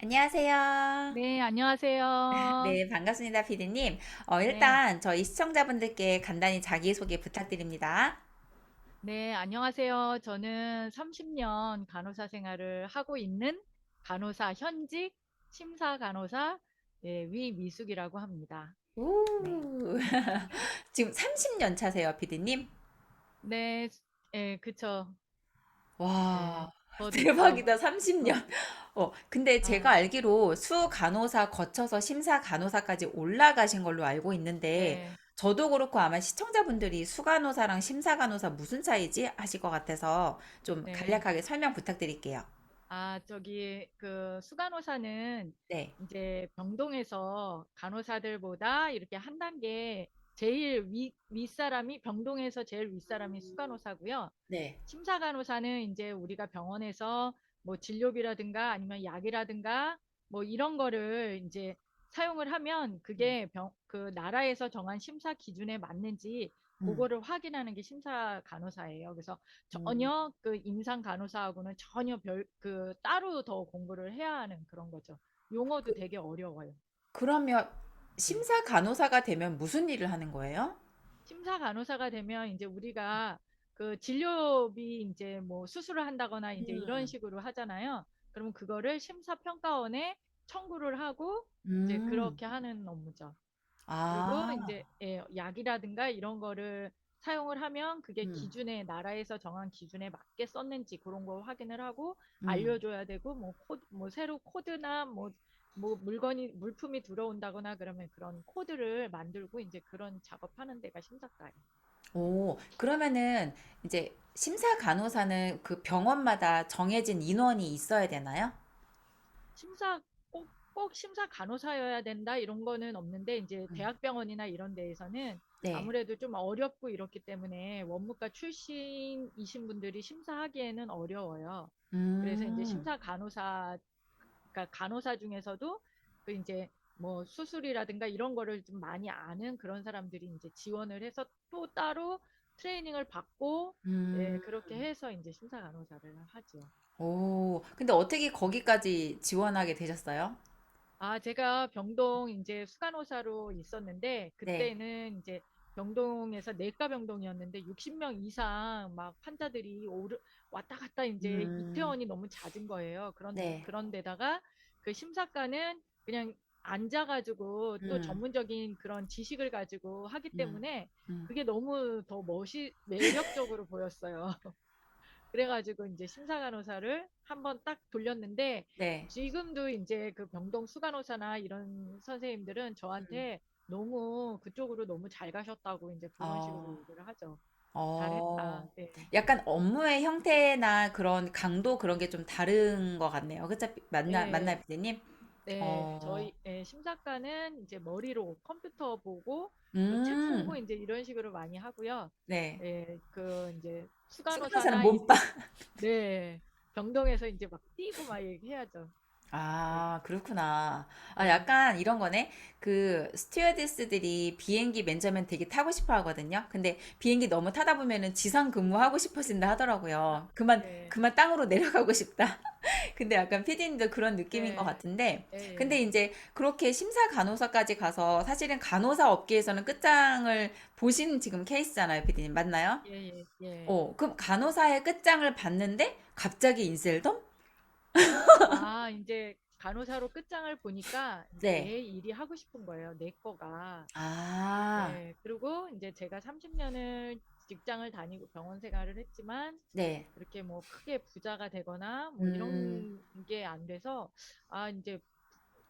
안녕하세요. 네, 안녕하세요. 네, 반갑습니다, 피디님. 네, 일단 저희 시청자분들께 간단히 자기소개 부탁드립니다. 네, 안녕하세요. 저는 30년 간호사 생활을 하고 있는 간호사 현직 심사 간호사 위미숙이라고 합니다. 네, 우! 지금 30년 차세요, 피디님? 네, 그쵸. 네, 와, 저도 대박이다, 30년. 근데 제가 아, 알기로 수 간호사 거쳐서 심사 간호사까지 올라가신 걸로 알고 있는데, 네, 저도 그렇고 아마 시청자분들이 수 간호사랑 심사 간호사 무슨 차이지? 하실 것 같아서 좀 네. 간략하게 설명 부탁드릴게요. 그 수간호사는 네, 이제 병동에서 간호사들보다 이렇게 한 단계 제일 윗사람이 병동에서 제일 윗사람이 수간호사고요. 네. 심사간호사는 이제 우리가 병원에서 뭐 진료비라든가 아니면 약이라든가 뭐 이런 거를 이제 사용을 하면 그게 그 나라에서 정한 심사 기준에 맞는지 음. 그거를 확인하는 게 심사간호사예요. 그래서 음. 전혀 그 임상 간호사하고는 전혀 그 따로 더 공부를 해야 하는 그런 거죠. 용어도 되게 어려워요. 그러면 네. 심사 간호사가 되면 무슨 일을 하는 거예요? 심사 간호사가 되면 이제 우리가 그 진료비 이제 뭐 수술을 한다거나 이제 이런 음. 식으로 하잖아요. 그러면 그거를 심사평가원에 청구를 하고 이제 음. 그렇게 하는 업무죠. 그리고 아. 이제 약이라든가 이런 거를 사용을 하면 그게 음. 기준에 나라에서 정한 기준에 맞게 썼는지 그런 거 확인을 하고 음. 알려줘야 되고 뭐 뭐 새로 코드나 뭐 물품이 들어온다거나 그러면 그런 코드를 만들고 이제 그런 작업하는 데가 심사과예요. 오, 그러면은 이제 심사 간호사는 그 병원마다 정해진 인원이 있어야 되나요? 심사 꼭 심사 간호사여야 된다 이런 거는 없는데 이제 음. 대학병원이나 이런 데에서는 네. 아무래도 좀 어렵고 이렇기 때문에 원무과 출신이신 분들이 심사하기에는 어려워요. 그래서 이제 음. 심사 간호사 그러니까 간호사 중에서도 그 이제 뭐 수술이라든가 이런 거를 좀 많이 아는 그런 사람들이 이제 지원을 해서 또 따로 트레이닝을 받고 음. 그렇게 해서 이제 심사 간호사를 하죠. 오, 근데 어떻게 거기까지 지원하게 되셨어요? 제가 병동 이제 수간호사로 있었는데 네. 그때는 이제 병동에서 내과 병동이었는데 60명 이상 막 환자들이 왔다 갔다 이제 음. 입퇴원이 너무 잦은 거예요. 네. 그런 데다가 그 심사관은 그냥 앉아가지고 또 음. 전문적인 그런 지식을 가지고 하기 음. 때문에 음. 그게 너무 더 매력적으로 보였어요. 그래가지고 이제 심사간호사를 한번 딱 돌렸는데 네. 지금도 이제 그 병동 수간호사나 이런 선생님들은 음. 저한테 너무 그쪽으로 너무 잘 가셨다고 이제 그런 식으로 어. 얘기를 하죠. 잘했다. 어, 네. 약간 업무의 형태나 그런 강도 그런 게 좀 다른 것 같네요. 그쵸? 맞나요, 네. 비디님? 네. 어, 저희 심사과는 이제 머리로 컴퓨터 보고 또 책 보고 음, 이제 이런 식으로 많이 하고요. 네. 그 이제 수간호사는 수간호사나 몸빵. 네. 병동에서 이제 막 뛰고 막 얘기해야죠. 네. 아, 그렇구나. 아, 네. 약간 이런 거네. 그, 스튜어디스들이 비행기 맨 처음엔 되게 타고 싶어 하거든요. 근데 비행기 너무 타다 보면은 지상 근무하고 싶어진다 아, 하더라고요. 네. 그만 땅으로 내려가고 싶다. 근데 약간 피디님도 그런 느낌인 것 네. 같은데, 예, 근데 예. 이제 그렇게 심사 간호사까지 가서 사실은 간호사 업계에서는 끝장을 보신 지금 케이스잖아요, 피디님. 맞나요? 예, 예, 예. 그럼 간호사의 끝장을 봤는데 갑자기 인셀덤? 이제 간호사로 끝장을 보니까 이제 네. 내 일이 하고 싶은 거예요. 내 거가. 아, 예. 그리고 이제 제가 30년을 직장을 다니고 병원 생활을 했지만 네. 그렇게 뭐 크게 부자가 되거나 뭐 음. 이런 게 안 돼서 이제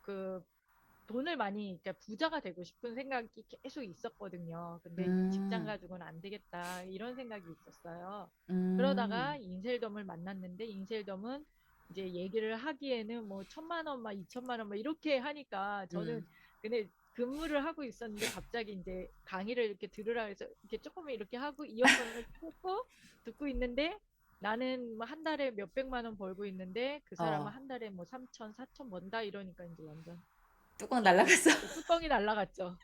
그 돈을 많이 그러니까 부자가 되고 싶은 생각이 계속 있었거든요. 근데 이 직장 음. 가지고는 안 되겠다 이런 생각이 있었어요. 그러다가 음. 인셀덤을 만났는데 인셀덤은 이제 얘기를 하기에는 뭐 1,000만 원, 막 2,000만 원, 막 이렇게 하니까 저는 음. 근데 근무를 하고 있었는데 갑자기 이제 강의를 이렇게 들으라 해서 이렇게 조금 이렇게 하고 이어폰을 꽂고 듣고 있는데 나는 뭐 한 달에 몇 백만 원 벌고 있는데 그 사람은 어, 한 달에 뭐 3천, 4천 번다 이러니까 이제 완전 뚜껑 완전 날라갔어. 뚜껑이 날라갔죠.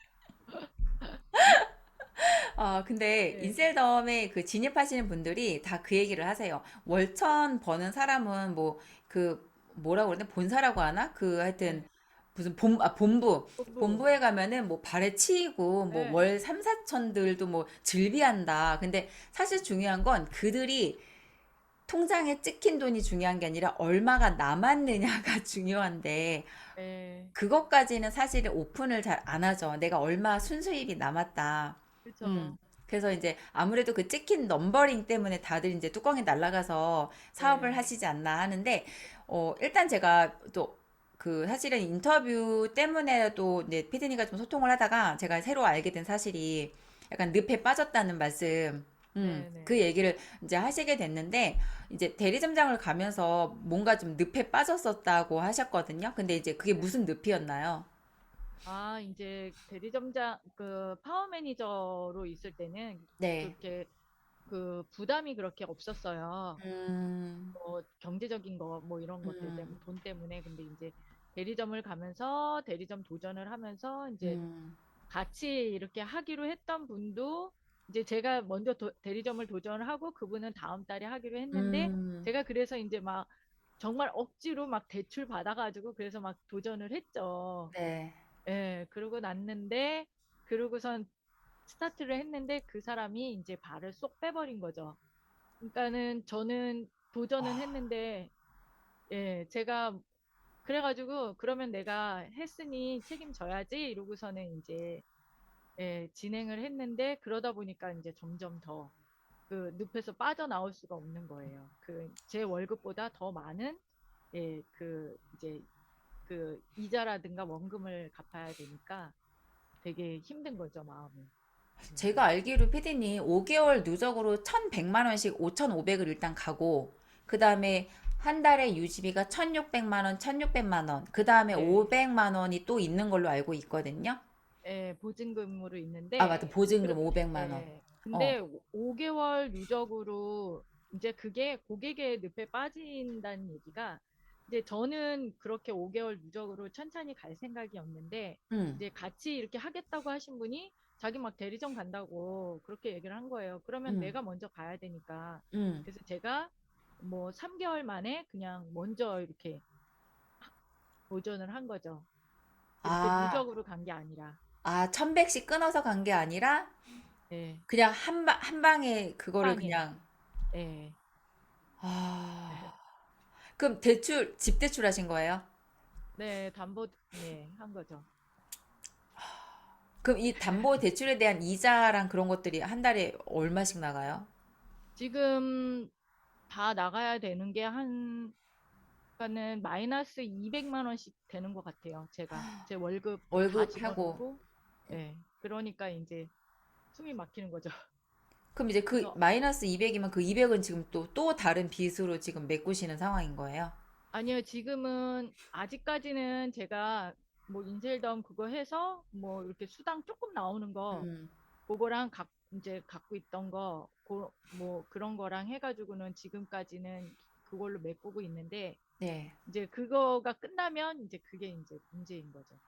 근데 네, 인셀덤에 그 진입하시는 분들이 다 그 얘기를 하세요. 월천 버는 사람은 뭐 그 뭐라고 그러나 본사라고 하나? 그 하여튼 네. 무슨 본부 본부. 본부에 가면은 뭐 발에 치이고 뭐 네. 월 3, 4천들도 뭐 즐비한다. 근데 사실 중요한 건 그들이 통장에 찍힌 돈이 중요한 게 아니라 얼마가 남았느냐가 중요한데 네. 그것까지는 사실은 오픈을 잘 안 하죠. 내가 얼마 순수입이 남았다. 그렇죠. 그래서 이제 아무래도 그 찍힌 넘버링 때문에 다들 이제 뚜껑이 날아가서 사업을 네. 하시지 않나 하는데, 일단 제가 또 그 사실은 인터뷰 때문에도 이제 피디님과 좀 소통을 하다가 제가 새로 알게 된 사실이 약간 늪에 빠졌다는 말씀, 네, 네. 그 얘기를 이제 하시게 됐는데, 이제 대리점장을 가면서 뭔가 좀 늪에 빠졌었다고 하셨거든요. 근데 이제 그게 네. 무슨 늪이었나요? 아, 이제 대리점장, 그 파워 매니저로 있을 때는 네. 그렇게 그 부담이 그렇게 없었어요. 음, 뭐 경제적인 거 뭐 이런 것들 음, 때문에 돈 때문에. 근데 이제 대리점을 가면서 대리점 도전을 하면서 이제 음, 같이 이렇게 하기로 했던 분도 이제 제가 먼저 대리점을 도전을 하고 그분은 다음 달에 하기로 했는데 음, 제가 그래서 이제 막 정말 억지로 막 대출 받아가지고 그래서 막 도전을 했죠. 네. 예, 그러고 났는데 그러고선 스타트를 했는데 그 사람이 이제 발을 쏙 빼버린 거죠. 그러니까는 저는 도전은 했는데 예, 제가 그래가지고 그러면 내가 했으니 책임져야지 이러고서는 이제 예, 진행을 했는데 그러다 보니까 이제 점점 더 그 늪에서 빠져나올 수가 없는 거예요. 그 제 월급보다 더 많은 예, 그 이제 그 이자라든가 원금을 갚아야 되니까 되게 힘든 거죠, 마음이. 예. 제가 알기로 피디님 5개월 누적으로 1,100만 원씩 5,500을 일단 가고 그 다음에 한 달에 유지비가 1,600만 원, 1,600만 원, 그 다음에 네. 500만 원이 또 있는 걸로 알고 있거든요. 예, 보증금으로 아, 있는데 맞다. 그, 보증금 500만 원. 예. 어. 근데 5개월 누적으로 이제 그게 고객의 늪에 빠진다는 얘기가 이제 저는 그렇게 5개월 누적으로 천천히 갈 생각이었는데 음, 이제 같이 이렇게 하겠다고 하신 분이 자기 막 대리점 간다고 그렇게 얘기를 한 거예요. 그러면 음, 내가 먼저 가야 되니까. 음. 그래서 제가 뭐 3개월 만에 그냥 먼저 이렇게 도전을 한 거죠. 그렇게 아, 누적으로 간 게 아니라. 1,100씩 끊어서 간 게 아니라 예. 그냥 한 방에 한 그거를 방에. 그냥 예. 아. 그럼 집 대출 하신 거예요? 네, 네, 한 거죠. 그럼 이 담보 대출에 대한 이자랑 그런 것들이 한 달에 얼마씩 나가요? 지금 다 나가야 되는 게 그러니까는 마이너스 200만 원씩 되는 것 같아요. 제 월급 다 월급하고. 집어넣고. 예. 그러니까 이제 숨이 막히는 거죠. 그럼 이제 그 그래서 마이너스 200이면 그 200은 지금 또 다른 빚으로 지금 메꾸시는 상황인 거예요? 아니요, 지금은 아직까지는 제가 뭐 인셀덤 그거 해서 뭐 이렇게 수당 조금 나오는 거 음, 그거랑 이제 갖고 있던 거, 뭐 그런 거랑 해가지고는 지금까지는 그걸로 메꾸고 있는데 네. 이제 그거가 끝나면 이제 그게 이제 문제인 거죠.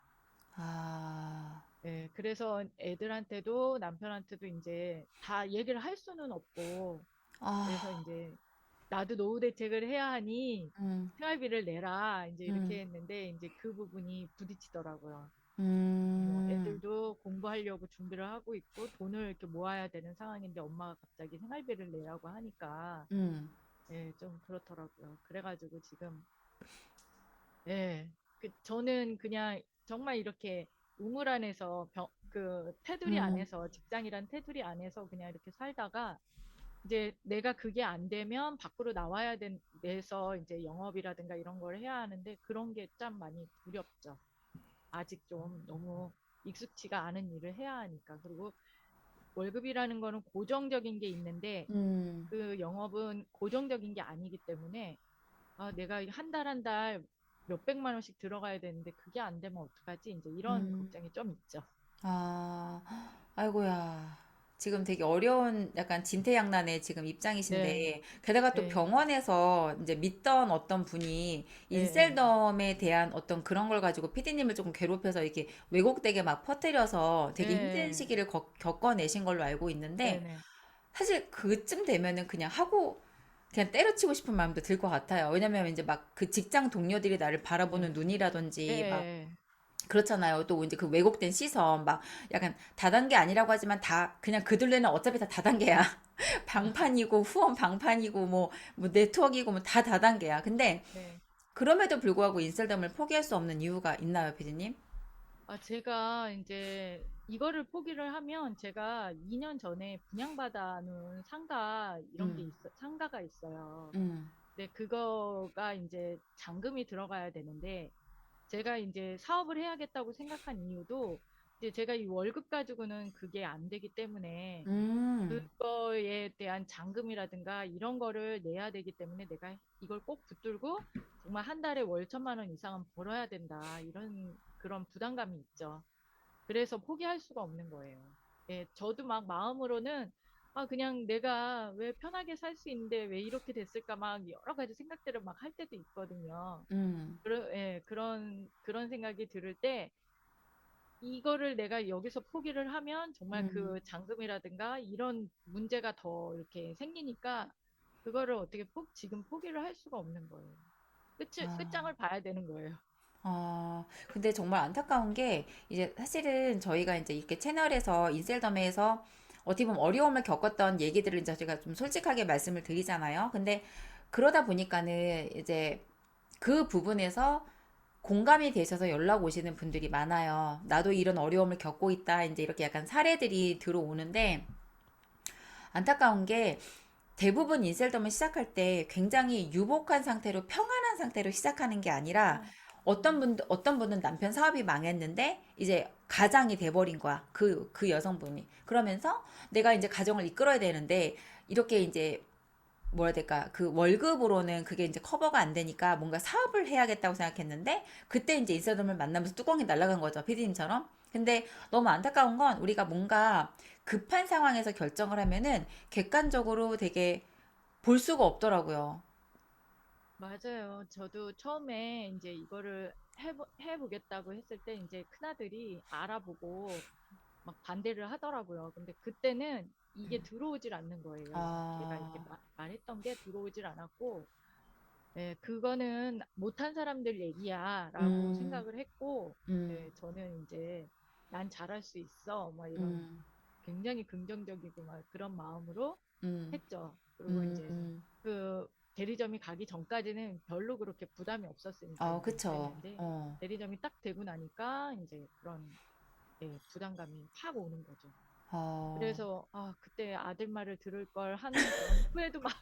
아, 예, 그래서 애들한테도 남편한테도 이제 다 얘기를 할 수는 없고 그래서 아, 이제 나도 노후 대책을 해야 하니 음, 생활비를 내라 이제 음, 이렇게 했는데 이제 그 부분이 부딪히더라고요. 뭐 음, 애들도 공부하려고 준비를 하고 있고 돈을 이렇게 모아야 되는 상황인데 엄마가 갑자기 생활비를 내라고 하니까 음, 예, 좀 그렇더라고요. 그래가지고 지금 예, 저는 그냥 정말 이렇게 우물 안에서 그 테두리 음, 안에서 직장이란 테두리 안에서 그냥 이렇게 살다가 이제 내가 그게 안 되면 밖으로 나와야 돼서 이제 영업이라든가 이런 걸 해야 하는데 그런 게 참 많이 두렵죠. 아직 좀 너무 익숙치가 않은 일을 해야 하니까. 그리고 월급이라는 거는 고정적인 게 있는데 음, 그 영업은 고정적인 게 아니기 때문에 아, 내가 한 달 한 달 몇백만 원씩 들어가야 되는데 그게 안 되면 어떡하지? 이제 이런 음. 걱정이 좀 있죠. 아, 아이고야. 지금 되게 어려운 약간 진퇴양난의 지금 네, 입장이신데, 게다가 또 네, 병원에서 이제 믿던 어떤 분이 예, 예, 인셀덤에 대한 어떤 그런 걸 가지고 피디님을 조금 괴롭혀서 이렇게 왜곡되게 막 퍼뜨려서 되게 힘든 예, 시기를 겪어내신 걸로 알고 네, 있는데, 네, 사실 그쯤 되면은 그냥 하고 그냥 때려치고 싶은 마음도 들 것 같아요. 왜냐면 이제 막 그 직장 동료들이 나를 바라보는 네. 눈이라든지 막 예. 그렇잖아요. 또 이제 그 왜곡된 시선, 막 약간 다단계 아니라고 하지만 다 그냥 그들 눈에는 어차피 다 다단계야. 방판이고 후원 방판이고 뭐 네트워크이고 뭐 다 다단계야. 근데 네. 그럼에도 불구하고 인셀덤을 포기할 수 없는 이유가 있나요, 피디님? 제가 이제 이거를 포기를 하면 제가 2년 전에 분양받아 놓은 음, 상가가 있어요. 음, 근데 그거가 이제 잔금이 들어가야 되는데 제가 이제 사업을 해야겠다고 생각한 이유도 이제 제가 이 월급 가지고는 그게 안 되기 때문에 음, 그거에 대한 잔금이라든가 이런 거를 내야 되기 때문에 내가 이걸 꼭 붙들고 정말 한 달에 월 1,000만 원 이상은 벌어야 된다. 이런 그런 부담감이 있죠. 그래서 포기할 수가 없는 거예요. 예, 저도 막 마음으로는 그냥 내가 왜 편하게 살 수 있는데 왜 이렇게 됐을까 막 여러 가지 생각들을 막 할 때도 있거든요. 음, 그런 생각이 들을 때 이거를 내가 여기서 포기를 하면 정말 음. 그 잔금이라든가 이런 문제가 더 이렇게 생기니까 그거를 어떻게 지금 포기를 할 수가 없는 거예요. 끝장을 봐야 되는 거예요. 근데 정말 안타까운 게, 이제 사실은 저희가 이제 이렇게 채널에서 인셀덤에서 어떻게 보면 어려움을 겪었던 얘기들을 이제 제가 좀 솔직하게 말씀을 드리잖아요. 근데 그러다 보니까는 이제 그 부분에서 공감이 되셔서 연락 오시는 분들이 많아요. 나도 이런 어려움을 겪고 있다. 이제 이렇게 약간 사례들이 들어오는데, 안타까운 게 대부분 인셀덤을 시작할 때 굉장히 유복한 상태로 평안한 상태로 시작하는 게 아니라, 어떤 분은 남편 사업이 망했는데 이제 가장이 돼버린 거야. 그 여성분이. 그러면서 내가 이제 가정을 이끌어야 되는데 이렇게 이제 뭐라 해야 될까, 그 월급으로는 그게 이제 커버가 안 되니까 뭔가 사업을 해야겠다고 생각했는데, 그때 이제 인스타그램을 만나면서 뚜껑이 날아간 거죠, 피디님처럼. 근데 너무 안타까운 건, 우리가 뭔가 급한 상황에서 결정을 하면은 객관적으로 되게 볼 수가 없더라고요. 맞아요. 저도 처음에 이제 이거를 해보겠다고 했을 때 이제 큰아들이 알아보고 막 반대를 하더라고요. 근데 그때는 이게 들어오질 않는 거예요. 제가 이렇게 아, 말했던 게 들어오질 않았고, 예, 그거는 못한 사람들 얘기야라고 음, 생각을 했고, 음, 예, 저는 이제 난 잘할 수 있어, 막 이런 음, 굉장히 긍정적이고 막 그런 마음으로 음, 했죠. 그리고 음, 이제 그 대리점이 가기 전까지는 별로 그렇게 부담이 없었으니까 이제 그쵸. 그랬는데 대리점이 딱 되고 나니까 이제 그런 예, 부담감이 확 오는 거죠. 어, 그래서 그때 아들 말을 들을 걸 하는 그런 후회도 막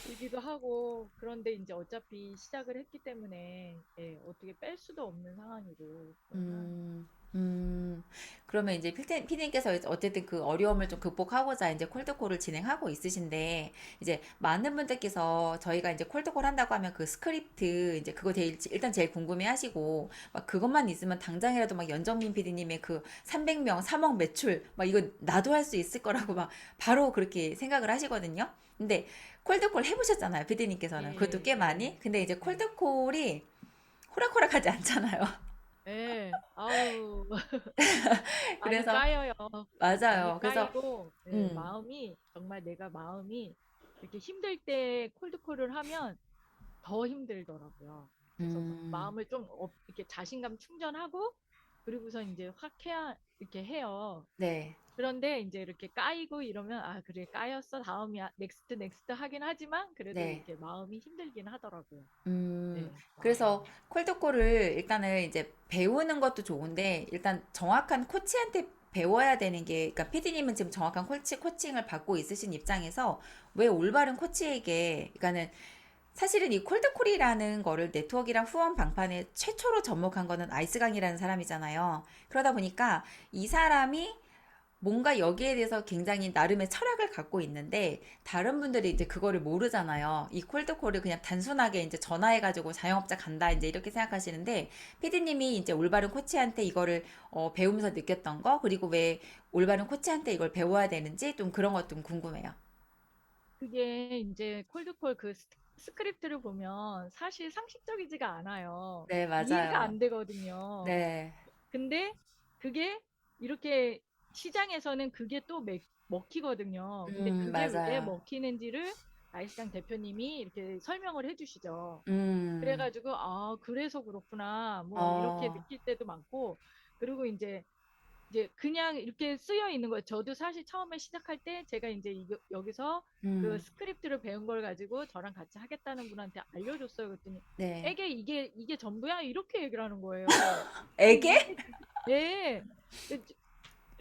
들기도 하고 그런데 이제 어차피 시작을 했기 때문에 예, 어떻게 뺄 수도 없는 상황이고 그래서 음, 음. 그러면 이제 피디님께서 어쨌든 그 어려움을 좀 극복하고자 이제 콜드콜을 진행하고 있으신데, 이제 많은 분들께서 저희가 이제 콜드콜 한다고 하면 그 스크립트 이제 그거 일단 제일 궁금해 하시고, 막 그것만 있으면 당장이라도 막 연정민 피디님의 그 300명 3억 매출 막 이거 나도 할 수 있을 거라고 막 바로 그렇게 생각을 하시거든요. 근데 콜드콜 해보셨잖아요, 피디님께서는. 그것도 예, 꽤 많이. 예, 근데 이제 예, 콜드콜이 호락호락하지 않잖아요. 예, 아우 많이 그래서 까여요. 많이 맞아요. 그래서 까이고 예, 음, 마음이 정말 내가 마음이 이렇게 힘들 때 콜드콜을 하면 더 힘들더라고요. 그래서 음, 마음을 좀 이렇게 자신감 충전하고 그리고서 이제 확 해야 이렇게 해요. 네, 그런데 이제 이렇게 까이고 이러면 그래 까였어 다음이야 넥스트 넥스트 하긴 하지만 그래도 네. 이렇게 마음이 힘들긴 하더라고요. 음, 네, 마음이. 그래서 콜드콜을 일단은 이제 배우는 것도 좋은데, 일단 정확한 코치한테 배워야 되는 게, 그러니까 피디님은 지금 정확한 코칭을 받고 있으신 입장에서 왜 올바른 코치에게, 그러니까는 사실은 이 콜드콜이라는 거를 네트워크랑 후원 방판에 최초로 접목한 거는 아이스강이라는 사람이잖아요. 그러다 보니까 이 사람이 뭔가 여기에 대해서 굉장히 나름의 철학을 갖고 있는데, 다른 분들이 이제 그거를 모르잖아요. 이 콜드콜을 그냥 단순하게 이제 전화해가지고 자영업자 간다 이제 이렇게 생각하시는데, 피디님이 이제 올바른 코치한테 이거를 배우면서 느꼈던 거, 그리고 왜 올바른 코치한테 이걸 배워야 되는지 좀 그런 것 좀 궁금해요. 그게 이제 콜드콜 그 스크립트를 보면 사실 상식적이지가 않아요. 네, 이해가 맞아요. 안 되거든요. 네, 근데 그게 이렇게 시장에서는 그게 또 먹히거든요. 근데 그게 왜 맞아요. 먹히는지를 아이스장 대표님이 이렇게 설명을 해주시죠. 음, 그래가지고 아 그래서 그렇구나 뭐 이렇게 어, 느낄 때도 많고 그리고 이제 그냥 이렇게 쓰여 있는 거예요. 저도 사실 처음에 시작할 때 제가 이제 여기서 그 음, 스크립트를 배운 걸 가지고 저랑 같이 하겠다는 분한테 알려줬어요. 그랬더니 네. 에게 이게 전부야? 이렇게 얘기를 하는 거예요. 애게? 이게 예.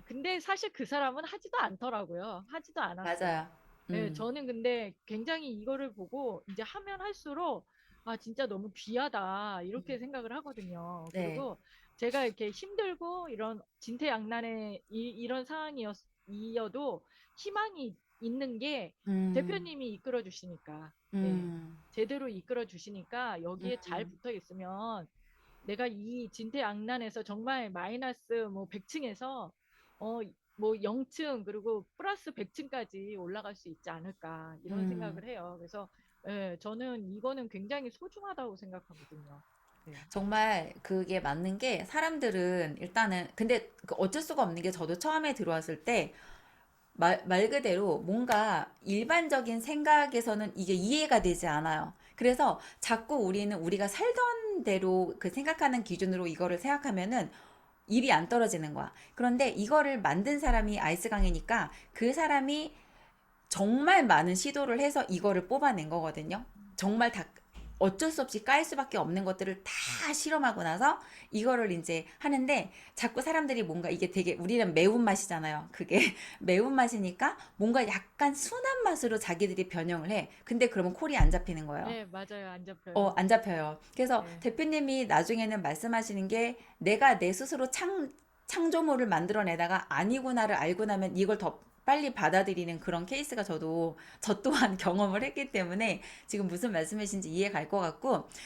근데 사실 그 사람은 하지도 않더라고요. 하지도 않았어요. 맞아요. 예, 음, 저는 근데 굉장히 이거를 보고 이제 하면 할수록 아, 진짜 너무 귀하다. 이렇게 생각을 하거든요. 네. 그리고 제가 이렇게 힘들고 이런 진퇴양난의 이런 상황이어도 희망이 있는 게 음, 대표님이 이끌어 주시니까. 예. 음, 제대로 이끌어 주시니까 여기에 잘 음, 붙어 있으면 내가 이 진퇴양난에서 정말 마이너스 뭐 100층에서 어 뭐 0층 그리고 플러스 100층까지 올라갈 수 있지 않을까 이런 음. 생각을 해요. 그래서 예, 저는 이거는 굉장히 소중하다고 생각하거든요. 네. 정말 그게 맞는 게 사람들은 일단은 근데 그 어쩔 수가 없는 게 저도 처음에 들어왔을 때 말 그대로 뭔가 일반적인 생각에서는 이게 이해가 되지 않아요. 그래서 자꾸 우리는 우리가 살던 대로 그 생각하는 기준으로 이거를 생각하면은 입이 안 떨어지는 거야. 그런데 이거를 만든 사람이 아이스강이니까 그 사람이 정말 많은 시도를 해서 이거를 뽑아낸 거거든요. 정말 다 어쩔 수 없이 깔 수밖에 없는 것들을 다 실험하고 나서 이거를 이제 하는데 자꾸 사람들이 뭔가 이게 되게 우리는 매운맛이잖아요. 그게 매운맛이니까 뭔가 약간 순한 맛으로 자기들이 변형을 해. 근데 그러면 콜이 안 잡히는 거예요. 네, 맞아요. 안 잡혀요. 안 잡혀요. 그래서 네. 대표님이 나중에는 말씀하시는 게 내가 내 스스로 창조물을 만들어내다가 아니구나를 알고 나면 이걸 더 빨리 받아들이는 그런 케이스가 저 또한 경험을 했기 때문에 지금 무슨 말씀이신지 이해 갈 것 같고